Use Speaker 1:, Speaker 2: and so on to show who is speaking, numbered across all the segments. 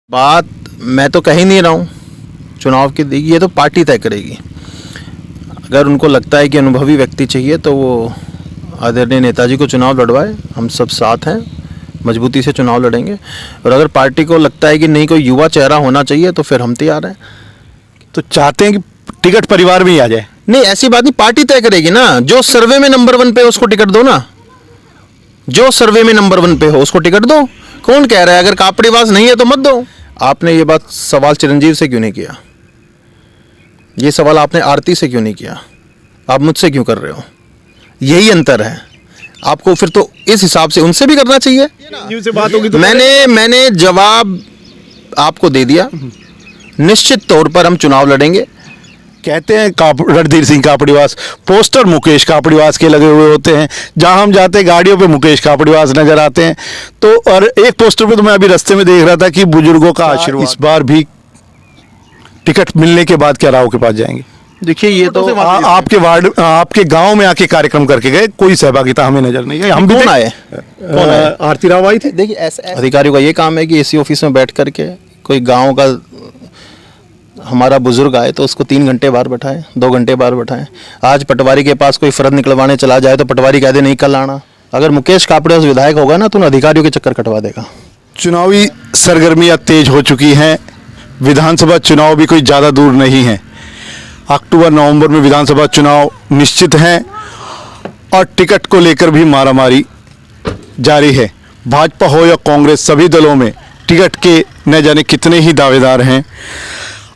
Speaker 1: बात मैं तो कह ही नहीं रहा हूँ चुनाव की, ये तो पार्टी तय करेगी। अगर उनको लगता है कि अनुभवी व्यक्ति चाहिए तो वो आदरणीय नेताजी को चुनाव लड़वाए, हम सब साथ हैं, मजबूती से चुनाव लड़ेंगे। और अगर पार्टी को लगता है कि नहीं कोई युवा चेहरा होना चाहिए तो फिर हम तैयार हैं।
Speaker 2: तो चाहते हैं कि टिकट परिवार में ही आ जाए?
Speaker 1: नहीं, ऐसी बात नहीं, पार्टी तय करेगी ना। जो सर्वे में नंबर 1 पे हो उसको टिकट दो ना, जो सर्वे में नंबर 1 पे हो उसको टिकट दो। कौन कह रहा है अगर कापड़ीवास नहीं है तो मत दो? आपने ये बात सवाल चिरंजीव से क्यों नहीं किया? ये सवाल आपने आरती से क्यों नहीं किया? आप मुझसे क्यों कर रहे हो? यही अंतर है। आपको फिर तो इस हिसाब से उनसे भी करना चाहिए।
Speaker 2: से बात होगी तो
Speaker 1: मैंने जवाब आपको दे दिया। निश्चित तौर पर हम चुनाव लड़ेंगे।
Speaker 2: कहते हैं रणधीर सिंह कापड़ीवास, पोस्टर मुकेश कापड़ीवास के लगे हुए होते हैं। जहां हम जाते हैं गाड़ियों पे मुकेश कापड़ीवास नजर आते हैं। तो और एक पोस्टर पे तो मैं अभी रास्ते में देख रहा था कि बुजुर्गों का आशीर्वाद। इस बार भी टिकट मिलने के बाद क्या राव के पास जाएंगे?
Speaker 1: देखिए, ये तो
Speaker 2: आपके वार्ड, आपके गांव में आके कार्यक्रम करके गए, कोई सहभागिता हमें नजर नहीं आई। हम
Speaker 1: कौन आए?
Speaker 2: आरती राव आई थी।
Speaker 1: देखिए, ऐसे अधिकारियों का ये काम है कि इसी ऑफिस में बैठ करके कोई गांव का हमारा बुजुर्ग आए तो उसको 3 घंटे बाहर बैठाएं, 2 घंटे बाहर बैठाएं। आज पटवारी के पास कोई फर्द निकलवाने चला जाए तो पटवारी कह दे नहीं कल आना। अगर मुकेश कापड़ीवास विधायक होगा ना तो उन अधिकारियों के चक्कर कटवा देगा।
Speaker 2: चुनावी सरगर्मियां तेज हो चुकी हैं। विधानसभा चुनाव भी कोई ज़्यादा दूर नहीं है। अक्टूबर नवंबर में विधानसभा चुनाव निश्चित हैं और टिकट को लेकर भी मारामारी जारी है। भाजपा हो या कांग्रेस, सभी दलों में टिकट के न जाने कितने ही दावेदार हैं।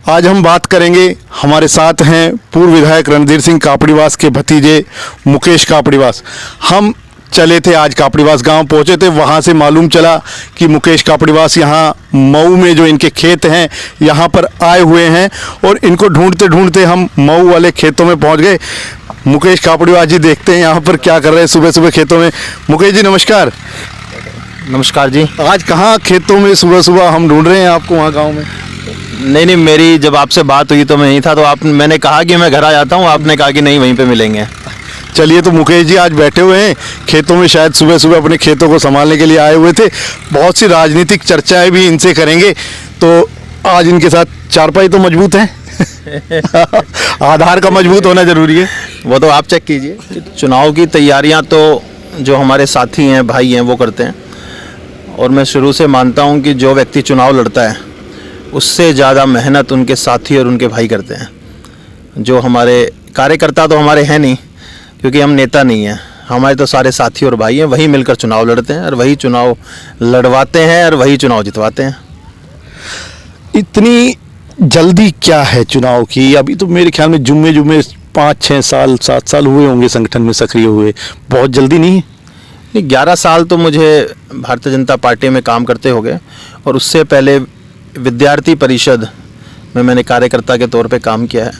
Speaker 2: आज हम बात करेंगे, हमारे साथ हैं पूर्व विधायक रणधीर सिंह कापड़ीवास के भतीजे मुकेश कापड़ीवास। हम चले थे, आज कापड़ीवास गांव पहुंचे थे। वहां से मालूम चला कि मुकेश कापड़ीवास यहां मऊ में जो इनके खेत हैं यहां पर आए हुए हैं और इनको ढूंढते ढूंढते हम मऊ वाले खेतों में पहुंच गए। मुकेश कापड़ीवास जी, देखते हैं यहां पर क्या कर रहे हैं सुबह सुबह खेतों में। मुकेश जी नमस्कार।
Speaker 1: नमस्कार जी।
Speaker 2: आज कहाँ खेतों में सुबह सुबह हम ढूंढ रहे हैं आपको वहाँ गाँव में?
Speaker 1: नहीं, मेरी जब आपसे बात हुई तो मैं नहीं था, तो मैंने कहा कि मैं घर आ जाता हूँ, आपने कहा कि नहीं वहीं पे मिलेंगे।
Speaker 2: चलिए, तो मुकेश जी आज बैठे हुए हैं खेतों में, शायद सुबह सुबह अपने खेतों को संभालने के लिए आए हुए थे। बहुत सी राजनीतिक चर्चाएं भी इनसे करेंगे, तो आज इनके साथ चारपाई तो मजबूत है आधार का मजबूत होना जरूरी है।
Speaker 1: वो तो आप चेक कीजिए। चुनाव की तैयारियां तो जो हमारे साथी हैं, भाई हैं, वो करते हैं। और मैं शुरू से मानता हूं कि जो व्यक्ति चुनाव लड़ता है उससे ज़्यादा मेहनत उनके साथी और उनके भाई करते हैं। जो हमारे कार्यकर्ता तो हमारे हैं नहीं, क्योंकि हम नेता नहीं हैं। हमारे तो सारे साथी और भाई हैं, वही मिलकर चुनाव लड़ते हैं और वही चुनाव लड़वाते हैं और वही चुनाव जितवाते हैं।
Speaker 2: इतनी जल्दी क्या है चुनाव की? अभी तो मेरे ख्याल में जुम्मे 5-6 साल 7 साल हुए होंगे संगठन में सक्रिय हुए। बहुत जल्दी नहीं है?
Speaker 1: नहीं, 11 साल तो मुझे भारतीय जनता पार्टी में काम करते हो गए और उससे पहले विद्यार्थी परिषद में मैंने कार्यकर्ता के तौर पे काम किया है।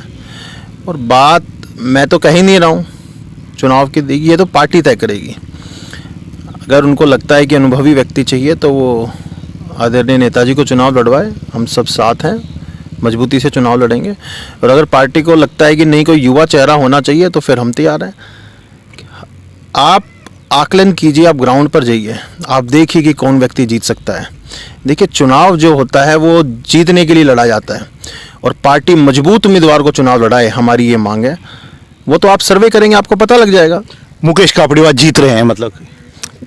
Speaker 1: और बात मैं तो कह ही नहीं रहा हूँ चुनाव की, ये तो पार्टी तय करेगी। अगर उनको लगता है कि अनुभवी व्यक्ति चाहिए तो वो आदरणीय नेताजी को चुनाव लड़वाए, हम सब साथ हैं, मजबूती से चुनाव लड़ेंगे। और अगर पार्टी को लगता है कि नहीं कोई युवा चेहरा होना चाहिए तो फिर हम तैयार हैं। आप आकलन कीजिए, आप ग्राउंड पर जाइए, आप देखिए कि कौन व्यक्ति जीत सकता है। देखिए, चुनाव जो होता है वो जीतने के लिए लड़ा जाता है और पार्टी मजबूत उम्मीदवार को चुनाव लड़ाए, हमारी ये मांग है। वो तो आप सर्वे करेंगे, आपको पता लग जाएगा।
Speaker 2: मुकेश कापड़ीवास जीत रहे हैं मतलब?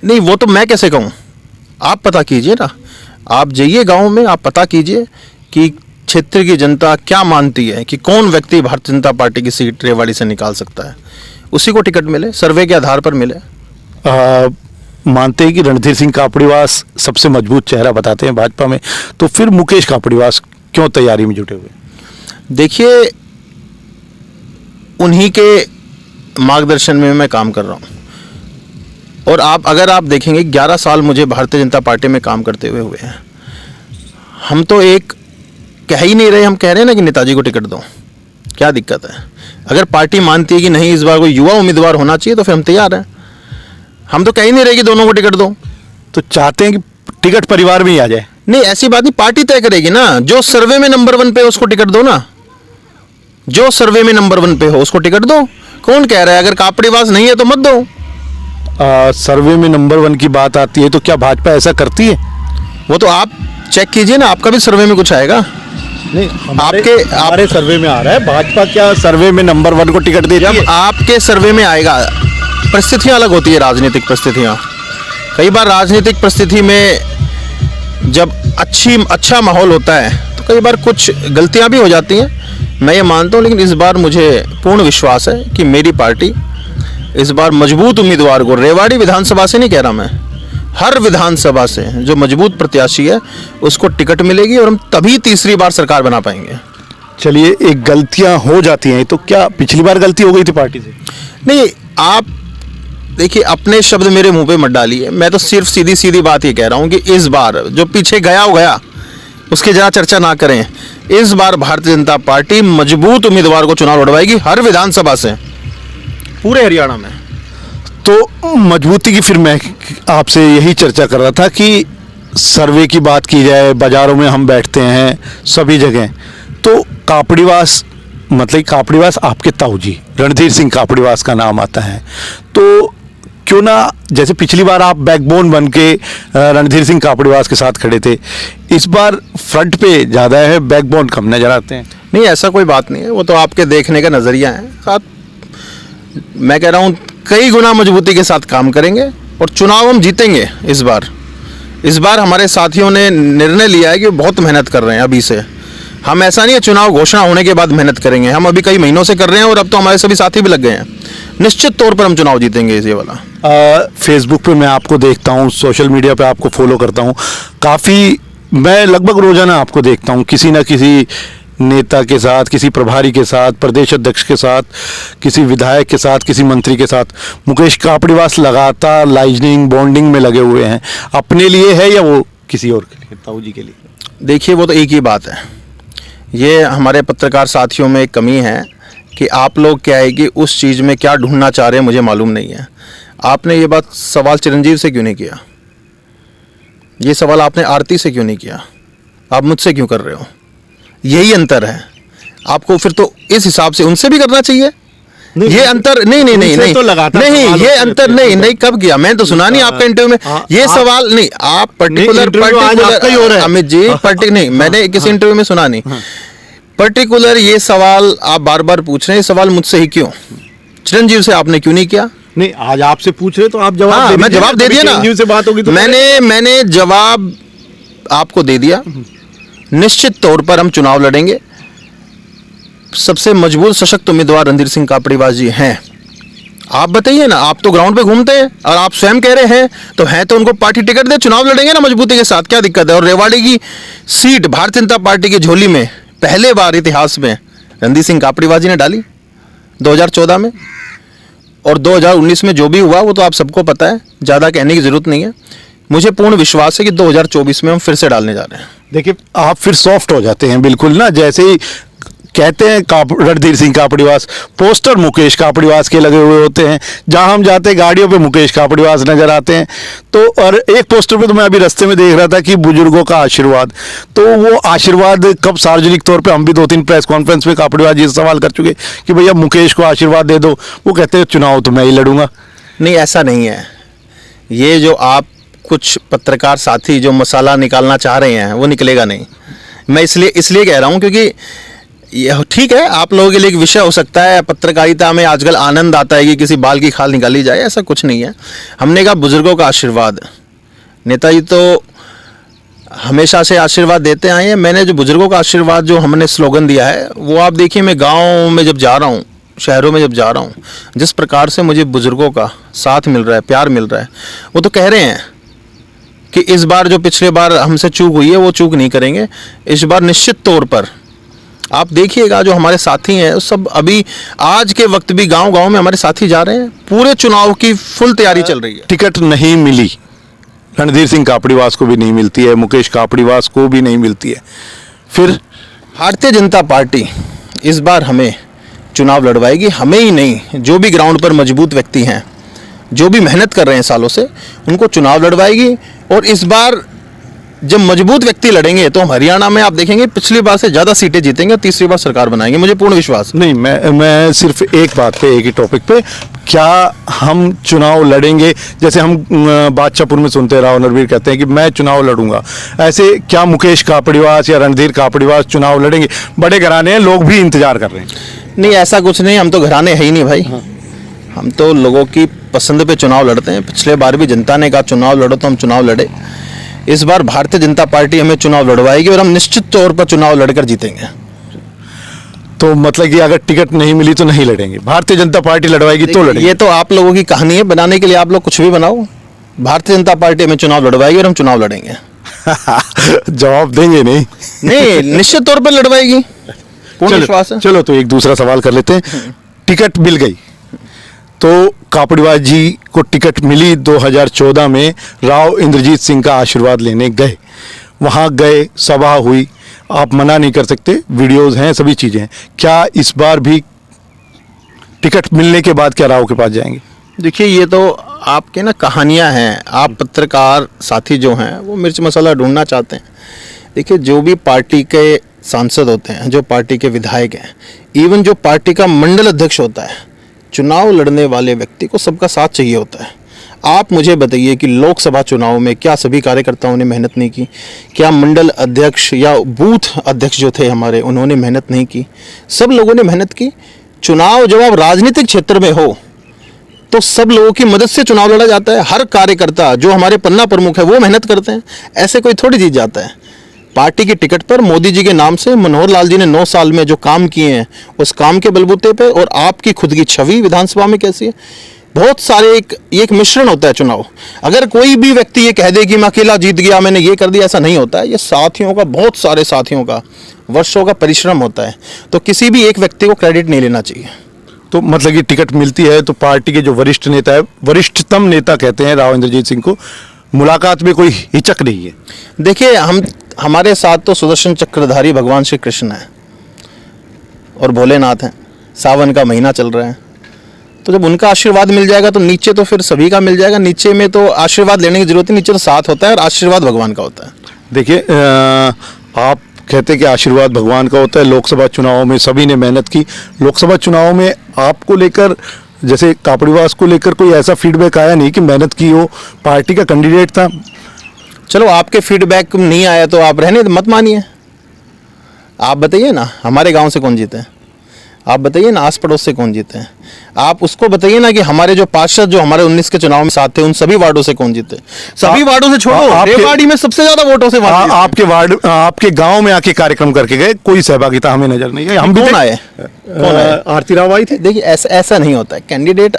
Speaker 1: नहीं, वो तो मैं कैसे कहूँ, आप पता कीजिए ना। आप जाइए गाँव में, आप पता कीजिए कि क्षेत्र की जनता क्या मानती है कि कौन व्यक्ति भारतीय जनता पार्टी की सीट रेवाड़ी से निकाल सकता है, उसी को टिकट मिले, सर्वे के आधार पर मिले।
Speaker 2: मानते हैं कि रणधीर सिंह कापड़ीवास सबसे मजबूत चेहरा बताते हैं भाजपा में, तो फिर मुकेश कापड़ीवास क्यों तैयारी में जुटे हुए?
Speaker 1: देखिए, उन्हीं के मार्गदर्शन में मैं काम कर रहा हूं। और अगर आप देखेंगे 11 साल मुझे भारतीय जनता पार्टी में काम करते हुए हैं। हम तो एक कह ही नहीं रहे, हम कह रहे हैं ना कि नेताजी को टिकट दो। क्या दिक्कत है? अगर पार्टी मानती है कि नहीं इस बार कोई युवा उम्मीदवार होना चाहिए तो फिर हम तैयार हैं। हम तो कह ही नहीं रहे कि दोनों को टिकट दो।
Speaker 2: तो चाहते हैं कि टिकट परिवार में ही आ जाए?
Speaker 1: नहीं, ऐसी बात नहीं, पार्टी तय करेगी ना। जो सर्वे में नंबर 1 पे हो उसको टिकट दो ना, जो सर्वे में नंबर 1 पे हो उसको टिकट दो। कौन कह रहा है अगर कापड़ीवास नहीं है तो मत दो?
Speaker 2: सर्वे में नंबर 1 की बात आती है तो क्या भाजपा ऐसा करती है?
Speaker 1: वो तो आप चेक कीजिए ना, आपका भी सर्वे में कुछ आएगा।
Speaker 2: नहीं,
Speaker 1: हमारे
Speaker 2: सर्वे में आ रहा है। भाजपा क्या सर्वे में नंबर 1 को टिकट दे रही है?
Speaker 1: आपके सर्वे में आएगा। परिस्थितियां अलग होती है, राजनीतिक परिस्थितियां। कई बार राजनीतिक परिस्थिति में जब अच्छा माहौल होता है तो कई बार कुछ गलतियां भी हो जाती हैं, मैं ये मानता हूं। लेकिन इस बार मुझे पूर्ण विश्वास है कि मेरी पार्टी इस बार मजबूत उम्मीदवार को, रेवाड़ी विधानसभा से नहीं कह रहा मैं, हर विधानसभा से जो मजबूत प्रत्याशी है उसको टिकट मिलेगी और हम तभी तीसरी बार सरकार बना पाएंगे।
Speaker 2: चलिए, एक गलतियां हो जाती हैं, तो क्या पिछली बार गलती हो गई थी पार्टी से?
Speaker 1: नहीं, आप देखिए, अपने शब्द मेरे मुंह पे मत डालिए। मैं तो सिर्फ सीधी सीधी बात ये कह रहा हूँ कि इस बार जो पीछे गया हो गया, उसकी जरा चर्चा ना करें। इस बार भारतीय जनता पार्टी मजबूत उम्मीदवार को चुनाव लड़वाएगी हर विधानसभा से, पूरे हरियाणा में।
Speaker 2: तो मजबूती की फिर मैं आपसे यही चर्चा कर रहा था कि सर्वे की बात की जाए, बाजारों में हम बैठते हैं सभी जगह, तो कापड़ीवास, मतलब कापड़ीवास आपके ताऊ जी रणधीर सिंह कापड़ीवास का नाम आता है। तो क्यों ना, जैसे पिछली बार आप बैकबोन बन के रणधीर सिंह कापड़ीवास के साथ खड़े थे, इस बार फ्रंट पे ज़्यादा है, बैकबोन कम नजर आते हैं।
Speaker 1: नहीं, ऐसा कोई बात नहीं है, वो तो आपके देखने का नज़रिया है। साथ मैं कह रहा हूँ कई गुना मजबूती के साथ काम करेंगे और चुनाव हम जीतेंगे इस बार। इस बार हमारे साथियों ने निर्णय लिया है कि बहुत मेहनत कर रहे हैं अभी से। हम ऐसा नहीं है चुनाव घोषणा होने के बाद मेहनत करेंगे, हम अभी कई महीनों से कर रहे हैं और अब तो हमारे सभी साथी भी लग गए हैं। निश्चित तौर पर हम चुनाव जीतेंगे ये वाला।
Speaker 2: फेसबुक पे मैं आपको देखता हूँ, सोशल मीडिया पे आपको फॉलो करता हूँ काफ़ी, मैं लगभग रोजाना आपको देखता हूँ किसी ना किसी नेता के साथ, किसी प्रभारी के साथ, प्रदेश अध्यक्ष के साथ, किसी विधायक के साथ, किसी मंत्री के साथ। मुकेश कापड़ीवास लगातार लाइजनिंग बॉन्डिंग में लगे हुए हैं। अपने लिए है या वो किसी और के लिए, ताऊ जी के लिए?
Speaker 1: देखिए, वो तो एक ही बात है। ये हमारे पत्रकार साथियों में एक कमी है कि आप लोग क्या है कि उस चीज़ में क्या ढूंढना चाह रहे हैं मुझे मालूम नहीं है। आपने ये बात सवाल चिरंजीव से क्यों नहीं किया? ये सवाल आपने आरती से क्यों नहीं किया? आप मुझसे क्यों कर रहे हो? यही अंतर है। आपको फिर तो इस हिसाब से उनसे भी करना चाहिए। ये अंतर नहीं नहीं नहीं नहीं
Speaker 2: तो लगातार
Speaker 1: नहीं, ये अंतर नहीं नहीं, कब किया? मैं तो सुना नहीं आपका इंटरव्यू में ये सवाल। नहीं, आप पर्टिकुलर अमित जी नहीं, मैंने किसी इंटरव्यू में सुना नहीं। पर्टिकुलर ये सवाल आप बार बार पूछ रहे हैं, सवाल मुझसे ही क्यों? चिरंजीव से आपने क्यों नहीं किया?
Speaker 2: नहीं, आज आपसे पूछ रहे तो आप जवाब
Speaker 1: हाँ, मैं जवाब दे दिया ना।
Speaker 2: चिरंजीव से बात होगी तो
Speaker 1: मैंने जवाब आपको दे दिया। निश्चित तौर पर हम चुनाव लड़ेंगे। सबसे मजबूत सशक्त उम्मीदवार रणधीर सिंह कापड़ीवास जी हैं। आप बताइए ना, आप तो ग्राउंड पे घूमते हैं और आप स्वयं कह रहे हैं, तो है तो उनको पार्टी टिकट दे, चुनाव लड़ेंगे ना मजबूती के साथ, क्या दिक्कत है? और रेवाड़ी की सीट भारतीय जनता पार्टी की झोली में पहले बार इतिहास में रणधीर सिंह कापड़ीवास जी ने डाली 2014 में, और 2019 में जो भी हुआ वो तो आप सबको पता है, ज़्यादा कहने की जरूरत नहीं है। मुझे पूर्ण विश्वास है कि 2024 में हम फिर से डालने जा रहे हैं।
Speaker 2: देखिए, आप फिर सॉफ्ट हो जाते हैं बिल्कुल ना, जैसे ही कहते हैं रणधीर सिंह कापड़ीवास, पोस्टर मुकेश कापड़ीवास के लगे हुए होते हैं। जहां हम जाते हैं गाड़ियों पे मुकेश कापड़ीवास नजर आते हैं। तो और एक पोस्टर पे तो मैं अभी रास्ते में देख रहा था कि बुजुर्गों का आशीर्वाद, तो वो आशीर्वाद कब सार्वजनिक तौर पे, हम भी 2-3 प्रेस कॉन्फ्रेंस में कापड़ीवास जी से सवाल कर चुके कि भैया मुकेश को आशीर्वाद दे दो। वो कहते हैं चुनाव तो मैं ही लड़ूंगा।
Speaker 1: नहीं, ऐसा नहीं है। ये जो आप कुछ पत्रकार साथी जो मसाला निकालना चाह रहे हैं वो निकलेगा नहीं। मैं इसलिए कह रहा हूँ क्योंकि ये ठीक है, आप लोगों के लिए एक विषय हो सकता है, पत्रकारिता में आजकल आनंद आता है कि किसी बाल की खाल निकाली जाए, ऐसा कुछ नहीं है। हमने कहा बुजुर्गों का आशीर्वाद, नेताजी तो हमेशा से आशीर्वाद देते आए हैं। मैंने जो बुजुर्गों का आशीर्वाद जो हमने स्लोगन दिया है वो आप देखिए, मैं गाँव में जब जा रहा हूँ, शहरों में जब जा रहा हूँ, जिस प्रकार से मुझे बुजुर्गों का साथ मिल रहा है, प्यार मिल रहा है, वो तो कह रहे हैं कि इस बार जो पिछले बार हमसे चूक हुई है वो चूक नहीं करेंगे। इस बार निश्चित तौर पर आप देखिएगा जो हमारे साथी हैं सब अभी आज के वक्त भी गांव-गांव में हमारे साथी जा रहे हैं। पूरे चुनाव की फुल तैयारी चल रही है।
Speaker 2: टिकट नहीं मिली, रणधीर सिंह कापड़ीवास को भी नहीं मिलती है, मुकेश कापड़ीवास को भी नहीं मिलती है, फिर
Speaker 1: भारतीय जनता पार्टी इस बार हमें चुनाव लड़वाएगी। हमें ही नहीं, जो भी ग्राउंड पर मजबूत व्यक्ति हैं, जो भी मेहनत कर रहे हैं सालों से, उनको चुनाव लड़वाएगी। और इस बार जब मजबूत व्यक्ति लड़ेंगे तो हम हरियाणा में आप देखेंगे पिछली बार से ज़्यादा सीटें जीतेंगे और तीसरी बार सरकार बनाएंगे, मुझे पूर्ण विश्वास है।
Speaker 2: नहीं, मैं सिर्फ एक बात पे, एक ही टॉपिक पे, क्या हम चुनाव लड़ेंगे? जैसे हम बादशाहपुर में सुनते राव नरवीर कहते हैं कि मैं चुनाव लड़ूंगा, ऐसे क्या मुकेश कापड़ीवास या रणधीर कापड़ीवास चुनाव लड़ेंगे? बड़े घराने हैं, लोग भी इंतजार कर रहे हैं।
Speaker 1: नहीं, ऐसा कुछ नहीं, हम तो घराने है ही नहीं भाई। हम तो लोगों की पसंद पे चुनाव लड़ते हैं। पिछले बार भी जनता ने कहा चुनाव लड़ो तो हम चुनाव लड़े। इस बार भारतीय जनता पार्टी हमें चुनाव लड़वाएगी और हम निश्चित तौर पर चुनाव लड़कर जीतेंगे।
Speaker 2: तो मतलब कि अगर टिकट नहीं मिली तो नहीं लड़ेंगे, भारतीय जनता पार्टी लड़वाएगी तो लड़ेंगे?
Speaker 1: ये तो आप लोगों की कहानी है, बनाने के लिए आप लोग कुछ भी बनाओ। भारतीय जनता पार्टी हमें चुनाव लड़वाएगी और हम चुनाव लड़ेंगे।
Speaker 2: जवाब देंगे नहीं?
Speaker 1: नहीं, निश्चित तौर पर लड़वाएगी, पूर्ण विश्वास है।
Speaker 2: चलो तो एक दूसरा सवाल कर लेते हैं। टिकट मिल गई तो कापड़ीवास जी को टिकट मिली 2014 में, राव इंद्रजीत सिंह का आशीर्वाद लेने गए, वहाँ गए, सभा हुई, आप मना नहीं कर सकते, वीडियोस हैं, सभी चीज़ें हैं। क्या इस बार भी टिकट मिलने के बाद क्या राव के पास जाएंगे?
Speaker 1: देखिए, ये तो आपके ना कहानियां हैं। आप पत्रकार साथी जो हैं वो मिर्च मसाला ढूंढना चाहते हैं। देखिए, जो भी पार्टी के सांसद होते हैं, जो पार्टी के विधायक हैं, इवन जो पार्टी का मंडल अध्यक्ष होता है, चुनाव लड़ने वाले व्यक्ति को सबका साथ चाहिए होता है। आप मुझे बताइए कि लोकसभा चुनाव में क्या सभी कार्यकर्ताओं ने मेहनत नहीं की? क्या मंडल अध्यक्ष या बूथ अध्यक्ष जो थे हमारे, उन्होंने मेहनत नहीं की? सब लोगों ने मेहनत की। चुनाव जब आप राजनीतिक क्षेत्र में हो तो सब लोगों की मदद से चुनाव लड़ा जाता है। हर कार्यकर्ता जो हमारे पन्ना प्रमुख है वो मेहनत करते हैं, ऐसे कोई थोड़ी जीत जाता है। पार्टी की टिकट पर मोदी जी के नाम से मनोहर लाल जी ने 9 साल में जो काम किए हैं, उस काम के बलबूते पे, और आपकी खुद की छवि विधानसभा में कैसी है, बहुत सारे एक मिश्रण होता है चुनाव। अगर कोई भी व्यक्ति ये कह दे कि मैं अकेला जीत गया, मैंने ये कर दिया, ऐसा नहीं होता है। ये साथियों का, बहुत सारे साथियों का, वर्षों का परिश्रम होता है। तो किसी भी एक व्यक्ति को क्रेडिट नहीं लेना चाहिए।
Speaker 2: तो मतलब कि टिकट मिलती है तो पार्टी के जो वरिष्ठ नेता है, वरिष्ठतम नेता कहते हैं राव इंद्रजीत सिंह को, मुलाकात में कोई हिचक नहीं है?
Speaker 1: देखिए, हमारे साथ तो सुदर्शन चक्रधारी भगवान श्री कृष्ण है और भोलेनाथ हैं। सावन का महीना चल रहा है, तो जब उनका आशीर्वाद मिल जाएगा तो नीचे तो फिर सभी का मिल जाएगा। नीचे में तो आशीर्वाद लेने की जरूरत नहीं, नीचे तो साथ होता है और आशीर्वाद भगवान का होता है।
Speaker 2: देखिए, आप कहते हैं कि आशीर्वाद भगवान का होता है। लोकसभा चुनाव में सभी ने मेहनत की। लोकसभा चुनाव में आपको लेकर, जैसे कापड़ीवास को लेकर, कोई ऐसा फीडबैक आया नहीं कि मेहनत की हो, पार्टी का कैंडिडेट था?
Speaker 1: चलो, आपके फीडबैक नहीं आया तो आप रहने मत मानिए। आप बताइए ना, हमारे गांव से कौन जीते हैं? आप बताइए ना, आस पड़ोस से कौन जीते हैं? आप उसको बताइए ना कि हमारे जो पार्षद जो हमारे 19 के चुनाव में साथ थे, उन सभी वार्डों से कौन जीते? सभी वार्डों से छोड़ो, रेवाड़ी में सबसे ज्यादा वोटों से
Speaker 2: आपके वार्ड, आपके गांव में आके कार्यक्रम करके गए, कोई सहभागिता हमें नजर नहीं है। हम
Speaker 1: कौन आए?
Speaker 2: आरती राव आई थी।
Speaker 1: देखिए, ऐसा नहीं होता है कैंडिडेट।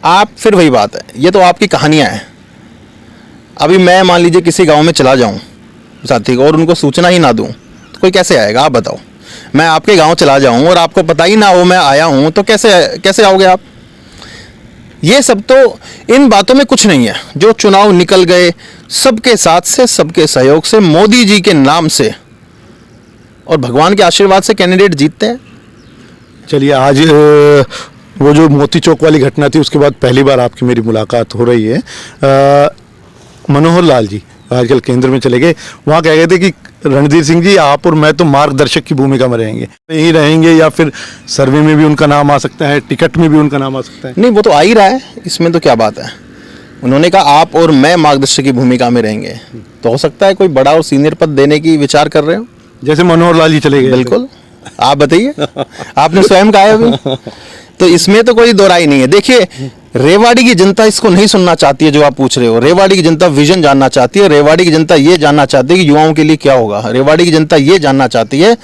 Speaker 1: आप फिर वही बात है, ये तो आपकी कहानियां हैं। अभी मैं मान लीजिए किसी गांव में चला जाऊं साथी को और उनको सूचना ही ना दूं तो कोई कैसे आएगा? आप बताओ। मैं आपके गांव चला जाऊं और आपको पता ही ना हो मैं आया हूं तो कैसे आओगे आप? ये सब तो, इन बातों में कुछ नहीं है। जो चुनाव निकल गए, सबके साथ से, सबके सहयोग से, मोदी जी के नाम से और भगवान के आशीर्वाद से कैंडिडेट जीतते हैं।
Speaker 2: चलिए, आज वो जो मोती चौक वाली घटना थी उसके बाद पहली बार आपकी मेरी मुलाकात हो रही है। मनोहर लाल जी आजकल केंद्र में चले गए, वहाँ कह गए थे कि रणधीर सिंह जी, आप और मैं तो मार्गदर्शक की भूमिका में रहेंगे, यही रहेंगे, या फिर सर्वे में भी उनका नाम आ सकता है, टिकट में भी उनका नाम आ सकता है?
Speaker 1: नहीं, वो तो आ ही रहा है, इसमें तो क्या बात है। उन्होंने कहा आप और मैं मार्गदर्शक की भूमिका में रहेंगे, तो हो सकता है कोई बड़ा और सीनियर पद देने की विचार कर रहे हो,
Speaker 2: जैसे मनोहर लाल जी चले गए।
Speaker 1: बिल्कुल, आप बताइए, आपने स्वयं कहा है अभी, तो इसमें तो कोई दो राय नहीं है। देखिए, रेवाड़ी की जनता इसको नहीं सुनना चाहती है जो आप पूछ रहे हो। रेवाड़ी की जनता विजन जानना चाहती है। रेवाड़ी की जनता ये जानना चाहती है कि युवाओं के लिए क्या होगा। रेवाड़ी की जनता ये जानना चाहती है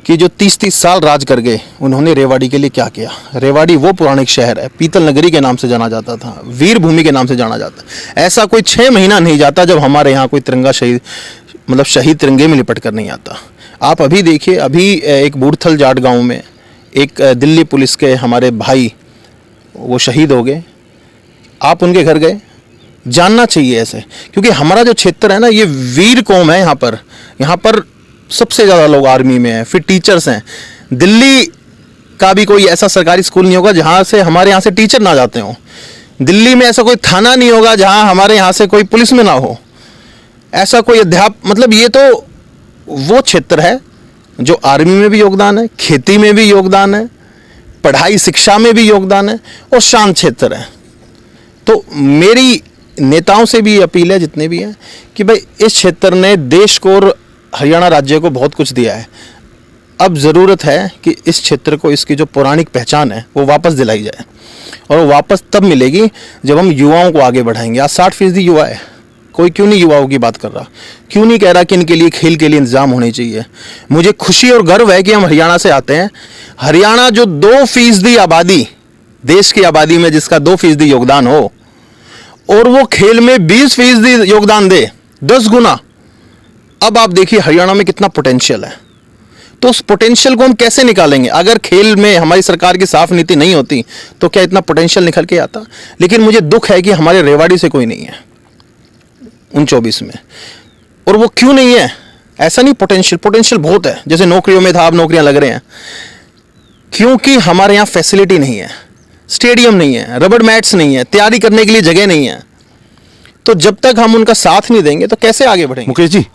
Speaker 1: कि जो 30-30 साल राज कर गए, उन्होंने रेवाड़ी के लिए क्या किया। रेवाड़ी वो पौराणिक शहर है, पीतल नगरी के नाम से जाना जाता था, वीर भूमि के नाम से जाना जाता है। ऐसा कोई 6 महीना नहीं जाता जब हमारे यहाँ कोई तिरंगा शहीद तिरंगे में लिपट कर नहीं आता। आप अभी देखिए, अभी एक बूढ़थल जाट गाँव में एक दिल्ली पुलिस के हमारे भाई वो शहीद हो गए। आप उनके घर गए? जानना चाहिए ऐसे, क्योंकि हमारा जो क्षेत्र है ना, ये वीर कौम है। यहाँ पर सबसे ज़्यादा लोग आर्मी में हैं, फिर टीचर्स हैं। दिल्ली का भी कोई ऐसा सरकारी स्कूल नहीं होगा जहाँ से हमारे यहाँ से टीचर ना जाते हों। दिल्ली में ऐसा कोई थाना नहीं होगा जहाँ हमारे यहाँ से कोई पुलिस में ना हो। ऐसा कोई मतलब ये तो वो क्षेत्र है जो आर्मी में भी योगदान है, खेती में भी योगदान है, पढ़ाई शिक्षा में भी योगदान है और शांत क्षेत्र है। तो मेरी नेताओं से भी अपील है, जितने भी हैं, कि भाई इस क्षेत्र ने देश को और हरियाणा राज्य को बहुत कुछ दिया है। अब ज़रूरत है कि इस क्षेत्र को इसकी जो पौराणिक पहचान है वो वापस दिलाई जाए, और वो वापस तब मिलेगी जब हम युवाओं को आगे बढ़ाएंगे। आज 60% युवा है, कोई क्यों नहीं युवाओं की बात कर रहा, क्यों नहीं कह रहा कि इनके लिए खेल के लिए इंतजाम होने चाहिए। मुझे खुशी और गर्व है कि हम हरियाणा से आते हैं। हरियाणा जो 2% आबादी, देश की आबादी में जिसका 2% योगदान हो, और वो खेल में 20% योगदान दे, 10 गुना। अब आप देखिए हरियाणा में कितना पोटेंशियल है। तो उस पोटेंशियल को हम कैसे निकालेंगे? अगर खेल में हमारी सरकार की साफ नीति नहीं होती तो क्या इतना पोटेंशियल निकल के आता? लेकिन मुझे दुख है कि हमारे रेवाड़ी से कोई नहीं है उन 24 में। और वो क्यों नहीं है? ऐसा नहीं, पोटेंशियल बहुत है। जैसे नौकरियों में था, अब नौकरियां लग रहे हैं, क्योंकि हमारे यहाँ फैसिलिटी नहीं है, स्टेडियम नहीं है, रबड़ मैट्स नहीं है, तैयारी करने के लिए जगह नहीं है। तो जब तक हम उनका साथ नहीं देंगे तो कैसे आगे बढ़ेंगे?
Speaker 2: मुकेश जी,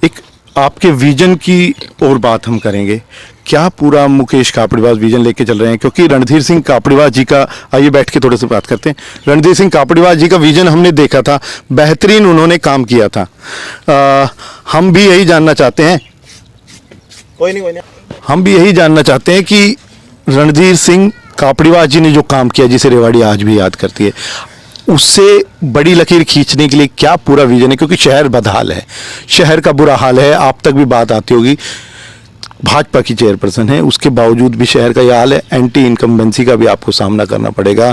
Speaker 2: एक आपके विजन की और बात हम करेंगे। क्या पूरा मुकेश कापड़ीवास विजन लेके चल रहे हैं? क्योंकि रणधीर सिंह कापड़ीवास जी का, आइए बैठ के थोड़े से बात करते हैं। रणधीर सिंह कापड़ीवास जी का विजन हमने देखा था, बेहतरीन उन्होंने काम किया था। हम भी यही जानना चाहते हैं,
Speaker 1: कोई नहीं।
Speaker 2: हम भी यही जानना चाहते हैं कि रणधीर सिंह कापड़ीवास जी ने जो काम किया, जिसे रेवाड़ी आज भी याद करती है, उससे बड़ी लकीर खींचने के लिए क्या पूरा विजन है? क्योंकि शहर बदहाल है, शहर का बुरा हाल है। आप तक भी बात आती होगी, भाजपा की चेयरपर्सन है, उसके बावजूद भी शहर का यह हाल है। एंटी इनकम्बेंसी का भी आपको सामना करना पड़ेगा।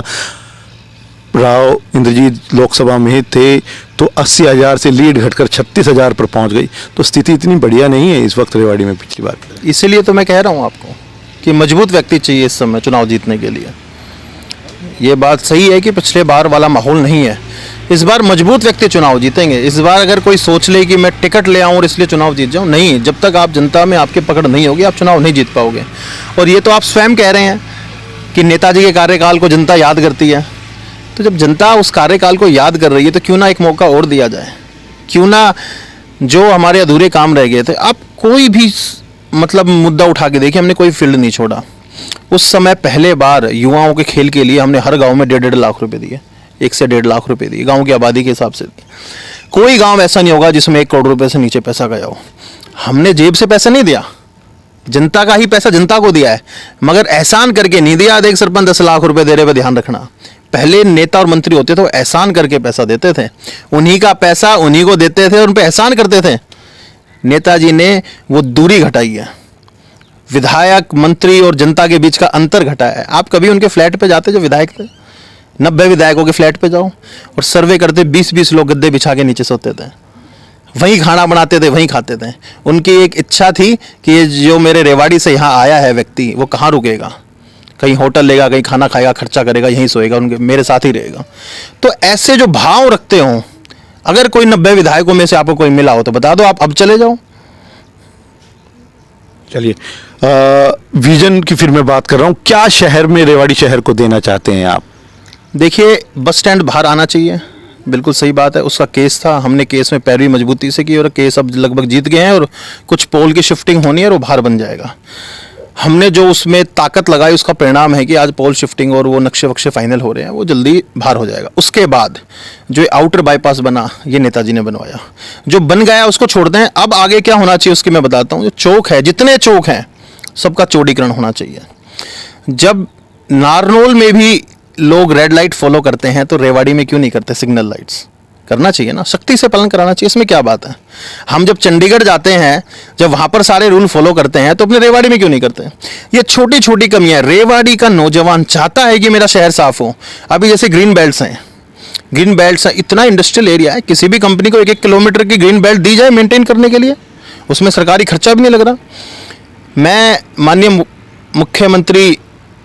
Speaker 2: राव इंद्रजीत लोकसभा में थे तो 80,000 से लीड घटकर 36,000 पर पहुंच गई। तो स्थिति इतनी बढ़िया नहीं है इस वक्त रेवाड़ी में पिछली बार।
Speaker 1: इसीलिए तो मैं कह रहा हूं आपको कि मजबूत व्यक्ति चाहिए इस समय चुनाव जीतने के लिए। ये बात सही है कि पिछले बार वाला माहौल नहीं है, इस बार मजबूत व्यक्ति चुनाव जीतेंगे। इस बार अगर कोई सोच ले कि मैं टिकट ले आऊं और इसलिए चुनाव जीत जाऊं, नहीं, जब तक आप जनता में आपकी पकड़ नहीं होगी आप चुनाव नहीं जीत पाओगे। और ये तो आप स्वयं कह रहे हैं कि नेताजी के कार्यकाल को जनता याद करती है। तो जब जनता उस कार्यकाल को याद कर रही है तो क्यों ना एक मौका और दिया जाए, क्यों ना जो हमारे अधूरे काम रह गए थे। आप कोई भी मतलब मुद्दा उठा के देखिए, हमने कोई फील्ड नहीं छोड़ा। उस समय पहले बार युवाओं के खेल के लिए हमने हर गांव में 1.5 लाख रुपए दिए, 1 से 1.5 लाख रुपए दिए, गांव की आबादी के हिसाब से। कोई गांव ऐसा नहीं होगा जिसमें 1 करोड़ रुपए से नीचे पैसा गया हो। हमने जेब से पैसा नहीं दिया, जनता का ही पैसा जनता को दिया है, मगर एहसान करके नहीं दिया। एक सरपंच 10 लाख रुपए दे रहे पे ध्यान रखना। पहले नेता और मंत्री होते थे, एहसान करके पैसा देते थे, उन्हीं का पैसा उन्हीं को देते थे, उन पे एहसान करते थे। नेताजी ने वो दूरी घटाई है, विधायक मंत्री और जनता के बीच का अंतर घटाया है। आप कभी उनके फ्लैट पे जाते जो विधायक थे, 90 विधायकों के फ्लैट पे जाओ और सर्वे करते, 20-20 लोग गद्दे बिछा के नीचे सोते थे, वहीं खाना बनाते थे, वहीं खाते थे। उनकी एक इच्छा थी कि ये जो मेरे रेवाड़ी से यहाँ आया है व्यक्ति, वो कहाँ रुकेगा, कहीं होटल लेगा, कहीं खाना खाएगा, खर्चा करेगा, यहीं सोएगा, उनके मेरे साथ ही रहेगा। तो ऐसे जो भाव रखते हो, अगर कोई 90 विधायकों में से आपको कोई मिला हो तो बता दो, आप अब चले जाओ।
Speaker 2: चलिए, विजन की फिर मैं बात कर रहा हूँ। क्या शहर में, रेवाड़ी शहर को देना चाहते हैं आप?
Speaker 1: देखिए, बस स्टैंड बाहर आना चाहिए, बिल्कुल सही बात है। उसका केस था, हमने केस में पैरवी मजबूती से की और केस अब लगभग जीत गए हैं और कुछ पोल की शिफ्टिंग होनी है और वो बाहर बन जाएगा। हमने जो उसमें ताकत लगाई उसका परिणाम है कि आज पोल शिफ्टिंग और वो नक्शे वक्शे फाइनल हो रहे हैं, वो जल्दी बाहर हो जाएगा। उसके बाद जो आउटर बाईपास बना, ये नेताजी ने बनवाया, जो बन गया उसको छोड़ते हैं। अब आगे क्या होना चाहिए उसकी मैं बताता हूँ। जो चौक है, जितने चौक हैं सबका चौड़ीकरण होना चाहिए। जब नारनौल में भी लोग रेड लाइट फॉलो करते हैं तो रेवाड़ी में क्यों नहीं करते? सिग्नल लाइट्स करना चाहिए ना, सख्ती से पालन कराना चाहिए, इसमें क्या बात है। हम जब चंडीगढ़ जाते हैं, जब वहां पर सारे रूल फॉलो करते हैं, तो अपने रेवाड़ी में क्यों नहीं करते? ये छोटी छोटी कमियां। रेवाड़ी का नौजवान चाहता है कि मेरा शहर साफ हो। अभी जैसे ग्रीन बेल्ट्स हैं, ग्रीन बेल्ट्स हैं, इतना इंडस्ट्रियल एरिया है, किसी भी कंपनी को 1-1 किलोमीटर की ग्रीन बेल्ट दी जाए मेंटेन करने के लिए, उसमें सरकारी खर्चा भी नहीं लग रहा। मैं माननीय मुख्यमंत्री,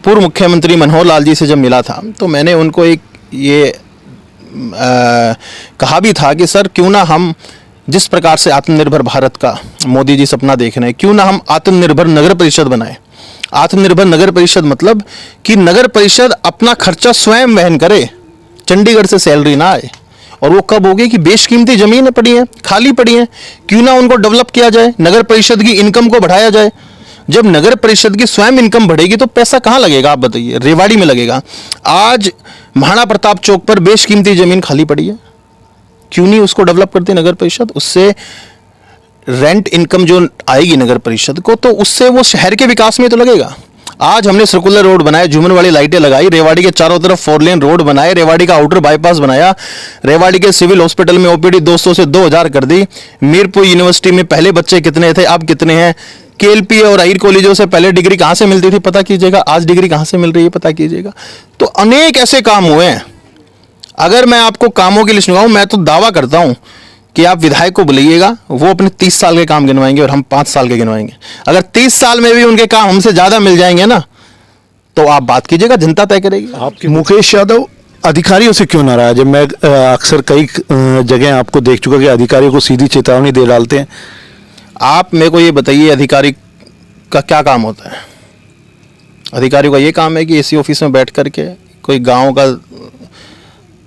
Speaker 1: पूर्व मुख्यमंत्री मनोहर लाल जी से जब मिला था तो मैंने उनको एक ये कहा भी था कि सर क्यों ना हम, जिस प्रकार से आत्मनिर्भर भारत का मोदी जी सपना देख रहे हैं, क्यों ना हम आत्मनिर्भर नगर परिषद बनाएं। आत्मनिर्भर नगर परिषद मतलब कि नगर परिषद अपना खर्चा स्वयं वहन करे, चंडीगढ़ से सैलरी ना आए और वो कब होगी कि बेशकीमती जमीनें पड़ी हैं, खाली पड़ी हैं, क्यों ना उनको डेवलप किया जाए, नगर परिषद की इनकम को बढ़ाया जाए। जब नगर परिषद की स्वयं इनकम बढ़ेगी तो पैसा कहाँ लगेगा आप बताइए? रेवाड़ी में लगेगा। आज महाराणा प्रताप चौक पर बेशकीमती जमीन खाली पड़ी है, क्यों नहीं उसको डेवलप करती नगर परिषद? उससे रेंट इनकम जो आएगी नगर परिषद को, तो उससे वो शहर के विकास में तो लगेगा। आज हमने सर्कुलर रोड बनाए, झूमर वाली लाइटें लगाई, रेवाड़ी के चारों तरफ 4 लेन रोड बनाए, रेवाड़ी का आउटर बाईपास बनाया, रेवाड़ी के सिविल हॉस्पिटल में ओपीडी 200 से 2000 कर दी। मीरपुर यूनिवर्सिटी में पहले बच्चे कितने थे, अब कितने हैं? केएलपी और आहिर कॉलेजों से पहले डिग्री कहाँ से मिलती थी पता कीजिएगा, आज डिग्री कहाँ से मिल रही है पता कीजिएगा। तो अनेक ऐसे काम हुए हैं। अगर मैं आपको कामों की लिस्ट गिनवाऊं, मैं तो दावा करता हूं कि आप विधायक को बुलाइएगा, वो अपने 30 साल के काम गिनवाएंगे और हम 5 साल के गिनवाएंगे। अगर 30 साल में भी उनके काम हमसे ज्यादा मिल जाएंगे ना, तो आप बात कीजिएगा, जनता तय करेगी।
Speaker 2: आपके मुकेश यादव अधिकारियों से क्यों नाराज है? मैं अक्सर कई जगह आपको देख चुका कि अधिकारियों को सीधी चेतावनी दे डालते हैं।
Speaker 1: आप मेरे को ये बताइए, अधिकारी का क्या काम होता है? अधिकारियों का ये काम है कि एसी ऑफिस में बैठ करके कोई गांव का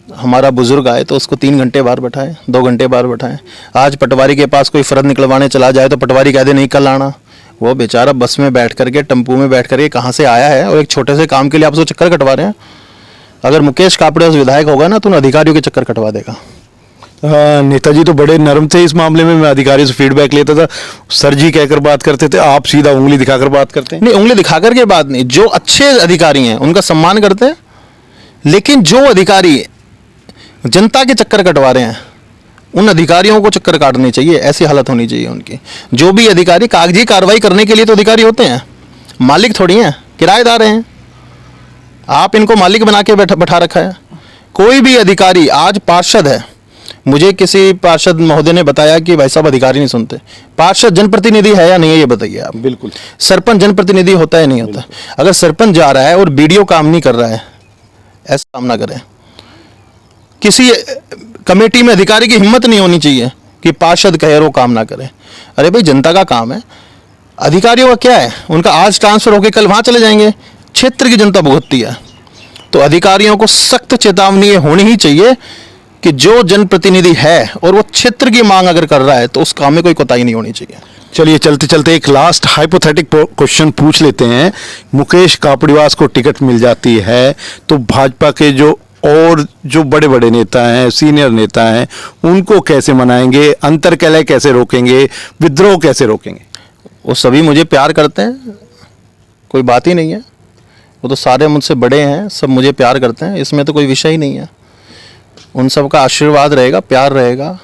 Speaker 1: हमारा बुजुर्ग आए तो उसको 3 घंटे बाहर बैठाएं, 2 घंटे बाहर बैठाएं। आज पटवारी के पास कोई फर्द निकलवाने चला जाए तो पटवारी कह दे नहीं कल आना। वो बेचारा बस में बैठ करके, टेम्पू में बैठ करके कहाँ से आया है और एक छोटे से काम के लिए आप उसको चक्कर कटवा रहे हैं। अगर मुकेश कापड़े उस विधायक होगा ना तो उन अधिकारियों के चक्कर कटवा देगा।
Speaker 2: नेताजी तो बड़े नरम थे इस मामले में। मैं अधिकारियों से फीडबैक लेता था, सर जी कहकर बात करते थे, आप सीधा उंगली दिखाकर बात करते हैं।
Speaker 1: नहीं, उंगली दिखाकर के बात नहीं, जो अच्छे अधिकारी हैं उनका सम्मान करते हैं, लेकिन जो अधिकारी जनता के चक्कर कटवा रहे हैं उन अधिकारियों को चक्कर काटने चाहिए, ऐसी हालत होनी चाहिए उनकी। जो भी अधिकारी कागजी कार्रवाई करने के लिए तो अधिकारी होते हैं, मालिक थोड़ी हैं, किराएदार हैं। आप इनको मालिक बना के बैठा रखा है। कोई भी अधिकारी आज पार्षद है, मुझे किसी पार्षद महोदय ने बताया कि भाई साहब अधिकारी नहीं सुनते। पार्षद जनप्रतिनिधि है या नहीं है ये बताइए आप?
Speaker 2: बिल्कुल।
Speaker 1: सरपंच जनप्रतिनिधि होता है नहीं होता? अगर सरपंच जा रहा है और बीडीओ काम नहीं कर रहा है, ऐसा काम ना करें। किसी कमेटी में अधिकारी की हिम्मत नहीं होनी चाहिए कि पार्षद कहे वो काम ना करे। अरे भाई, जनता का काम है। अधिकारियों का क्या है, उनका आज ट्रांसफर होकर कल वहां चले जाएंगे, क्षेत्र की जनता भुगतती है। तो अधिकारियों को सख्त चेतावनी होनी ही चाहिए कि जो जनप्रतिनिधि है और वो क्षेत्र की मांग अगर कर रहा है तो उस काम में कोई कोताही नहीं होनी चाहिए।
Speaker 2: चलिए चलते चलते एक लास्ट हाइपोथेटिक क्वेश्चन पूछ लेते हैं। मुकेश कापड़ीवास को टिकट मिल जाती है तो भाजपा के जो बड़े बड़े नेता हैं, सीनियर नेता हैं, उनको कैसे मनाएंगे? अंतर्कलह कैसे रोकेंगे? विद्रोह कैसे रोकेंगे?
Speaker 1: वो सभी मुझे प्यार करते हैं, कोई बात ही नहीं है। वो तो सारे मुझसे बड़े हैं, सब मुझे प्यार करते हैं, इसमें तो कोई विषय ही नहीं है। उन सब का आशीर्वाद रहेगा, प्यार रहेगा,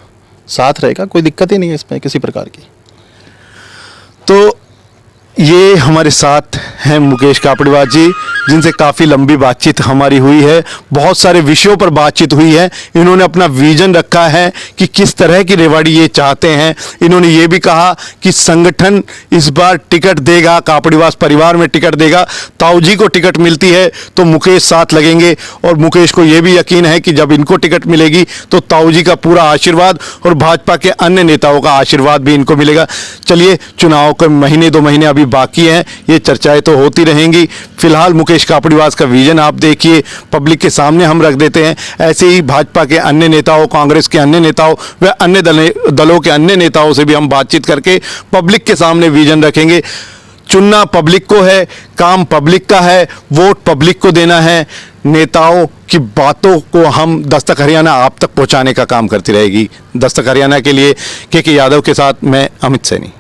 Speaker 1: साथ रहेगा, कोई दिक्कत ही नहीं है इसमें किसी प्रकार की।
Speaker 2: तो ये हमारे साथ हैं मुकेश कापड़ीवास जी, जिनसे काफ़ी लंबी बातचीत हमारी हुई है, बहुत सारे विषयों पर बातचीत हुई है। इन्होंने अपना विजन रखा है कि किस तरह की रेवाड़ी ये चाहते हैं। इन्होंने ये भी कहा कि संगठन इस बार टिकट देगा, कापड़ीवास परिवार में टिकट देगा। ताऊ जी को टिकट मिलती है तो मुकेश साथ लगेंगे, और मुकेश को ये भी यकीन है कि जब इनको टिकट मिलेगी तो ताऊ जी का पूरा आशीर्वाद और भाजपा के अन्य नेताओं का आशीर्वाद भी इनको मिलेगा। चलिए, चुनाव के महीने 2 महीने अभी बाकी हैं, ये चर्चाएं तो होती रहेंगी। फिलहाल मुकेश कापड़ीवास का विजन आप देखिए, पब्लिक के सामने हम रख देते हैं। ऐसे ही भाजपा के अन्य नेताओं, कांग्रेस के अन्य नेताओं व अन्य दलों के अन्य नेताओं से भी हम बातचीत करके पब्लिक के सामने विजन रखेंगे। चुनना पब्लिक को है, काम पब्लिक का है, वोट पब्लिक को देना है। नेताओं की बातों को हम दस्तक हरियाणा आप तक पहुंचाने का काम करती रहेगी। दस्तक हरियाणा के लिए के यादव के साथ मैं अमित सैनी।